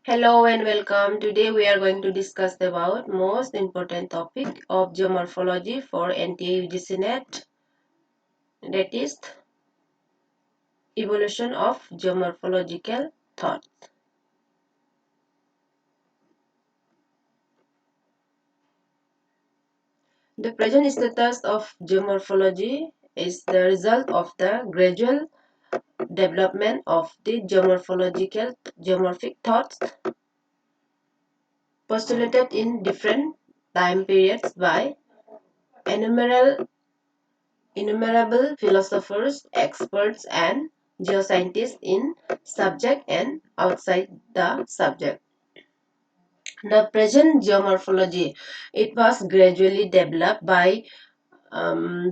Hello and welcome. Today we are going to discuss about most important topic of geomorphology for NTA UGC-NET, that is evolution of geomorphological thought. The present status of geomorphology is the result of the gradual development of the geomorphic thoughts postulated in different time periods by innumerable philosophers, experts, and geoscientists in subject and outside the subject. The present geomorphology, it was gradually developed by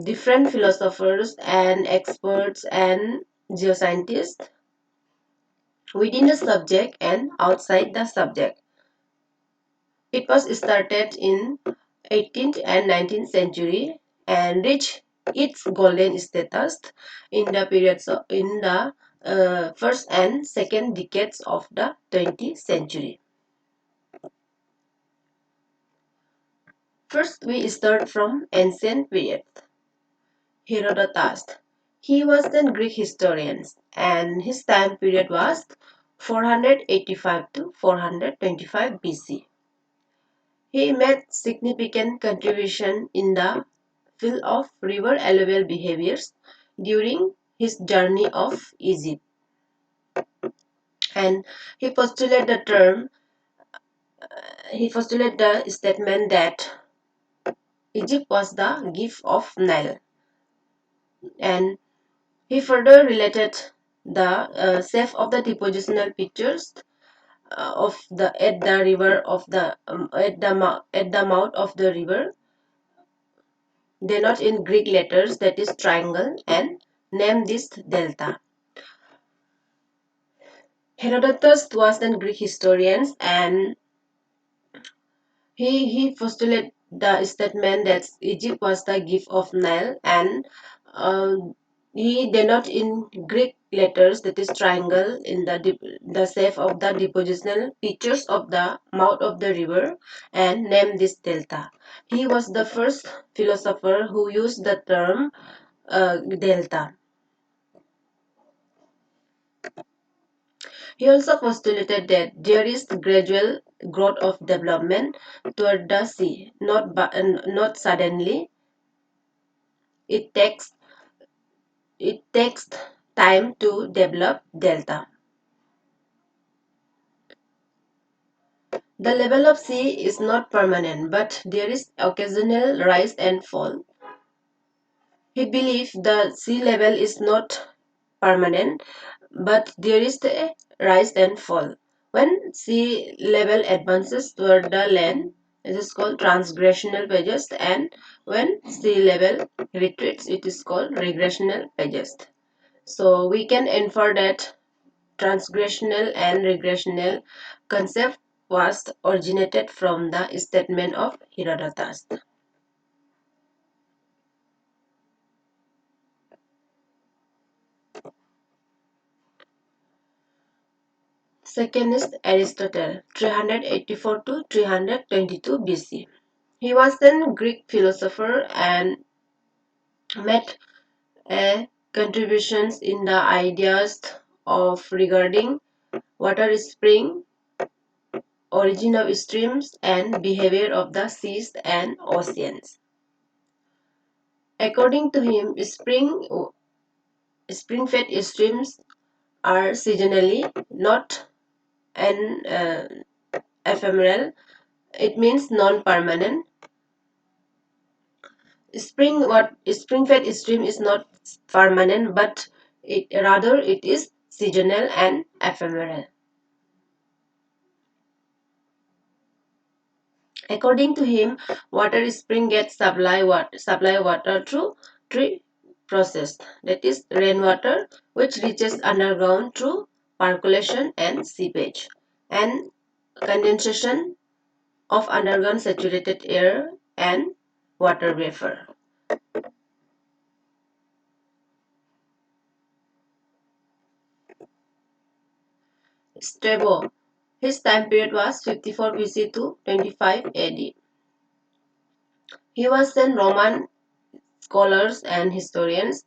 different philosophers and experts and geoscientists within the subject and outside the subject. It was started in 18th and 19th century and reached its golden status in the first and second decades of the 20th century. First, we start from ancient period. Herodotus. He was a Greek historian, and his time period was 485 to 425 BC. He made significant contribution in the field of river alluvial behaviors during his journey of Egypt, and he postulated the statement that Egypt was the gift of Nile, and he further related the shape of the depositional pictures of the at the river of the at the mouth of the river, denote in Greek letters, that is triangle, and name this delta. Herodotus was a Greek historian, and he postulated the statement that Egypt was the gift of Nile, and uh, he denoted in Greek letters, that is triangle, in the shape of the depositional features of the mouth of the river, and named this delta. He was the first philosopher who used the term delta. He also postulated that there is gradual growth of development toward the sea, not suddenly. It takes time to develop delta. The level of sea is not permanent, but there is occasional rise and fall. He believed the sea level is not permanent, but there is a rise and fall. When sea level advances toward the land, it is called transgressional pages, and when sea level retreats, it is called regressional pages. So we can infer that transgressional and regressional concept was originated from the statement of Herodotus. Second is Aristotle, 384 to 322 BC. He was a Greek philosopher and made contributions in the ideas of regarding water spring, origin of streams, and behavior of the seas and oceans. According to him, spring-fed streams are seasonally, not an ephemeral. It means non-permanent. Spring-fed stream is not permanent, but rather it is seasonal and ephemeral. According to him, water spring gets supply water through three process, that is rainwater, which reaches underground through percolation and seepage, and condensation of underground saturated air and water vapor. Strabo. His time period was 54 BC to 25 AD. He was an Roman scholars and historians.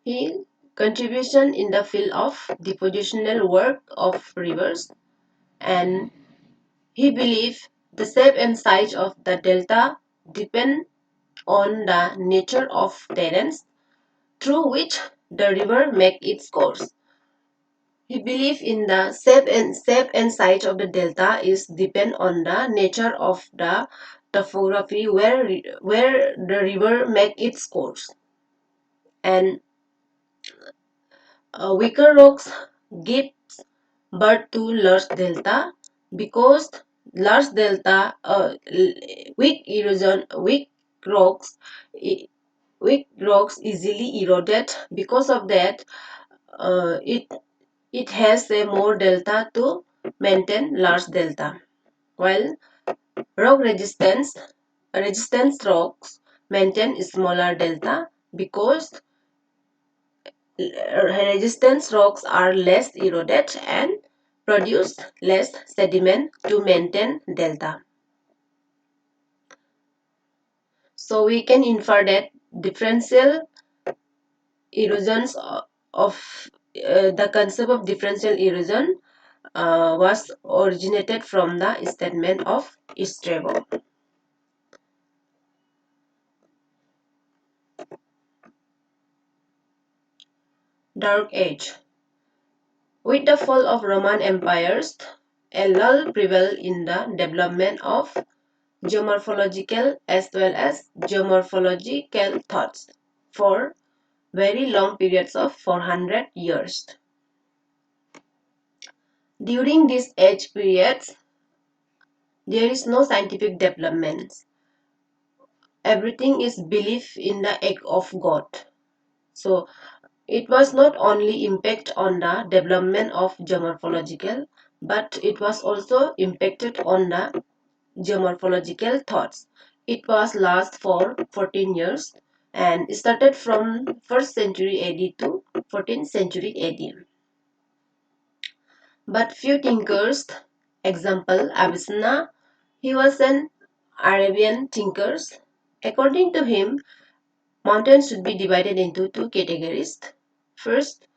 His contribution in the field of depositional work of rivers, and he believed the shape and size of the delta depend on the nature of terrains through which the river make its course. He believed in the shape and size of the delta is depend on the nature of the topography where the river make its course, and weaker rocks give birth to large delta because large delta rocks e- weak rocks easily eroded. Because of that, it has a more delta to maintain large delta, while rock resistance rocks maintain smaller delta because resistance rocks are less eroded and produce less sediment to maintain delta. So we can infer that differential erosions of the concept of differential erosion was originated from the statement of Strabo. Dark Age. With the fall of Roman empires, a lull prevailed in the development of geomorphological as well as geomorphological thoughts for very long periods of 400 years. During these age periods, there is no scientific development. Everything is belief in the egg of God. So it was not only impact on the development of geomorphological, but it was also impacted on the geomorphological thoughts. It was last for 14 years and started from 1st century AD to 14th century AD. But few thinkers, example Avicenna, he was an Arabian thinker. According to him, mountains should be divided into two categories. First,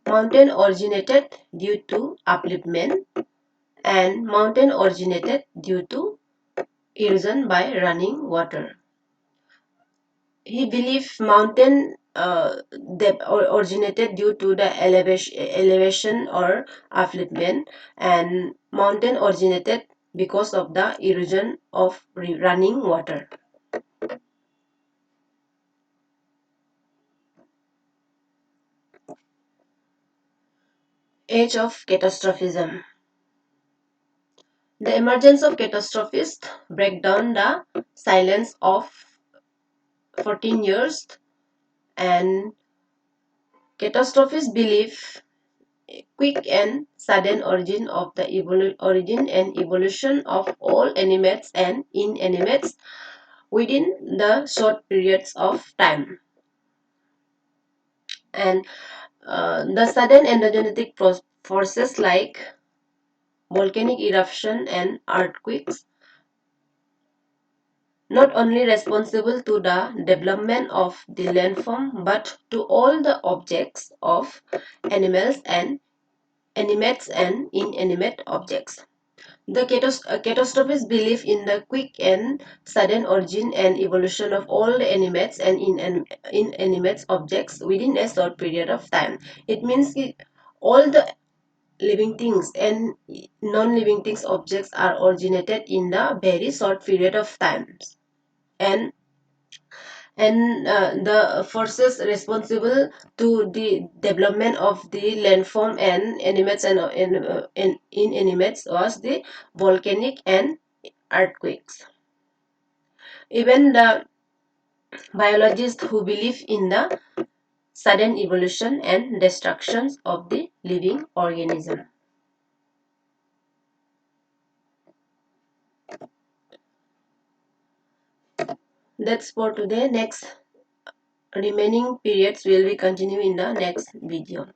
mountain originated due to upliftment, and mountain originated due to erosion by running water. He believed mountain originated due to the elevation or upliftment, and mountain originated because of the erosion of running water. Age of catastrophism. The emergence of catastrophists break down the silence of 14 years, and catastrophists believe quick and sudden origin of the origin and evolution of all animates and inanimates within the short periods of time. And the sudden endogenetic forces like volcanic eruption and earthquakes not only responsible to the development of the landform but to all the objects of animals and animates and inanimate objects. The catastrophists believe in the quick and sudden origin and evolution of all the animates and inanimate objects within a short period of time. It means all the living things and non-living things objects are originated in the very short period of time. And the forces responsible to the development of the landform and animates and inanimates was the volcanic and earthquakes. Even the biologists who believe in the sudden evolution and destructions of the living organism. That's for today. Next remaining periods will be continue in the next video.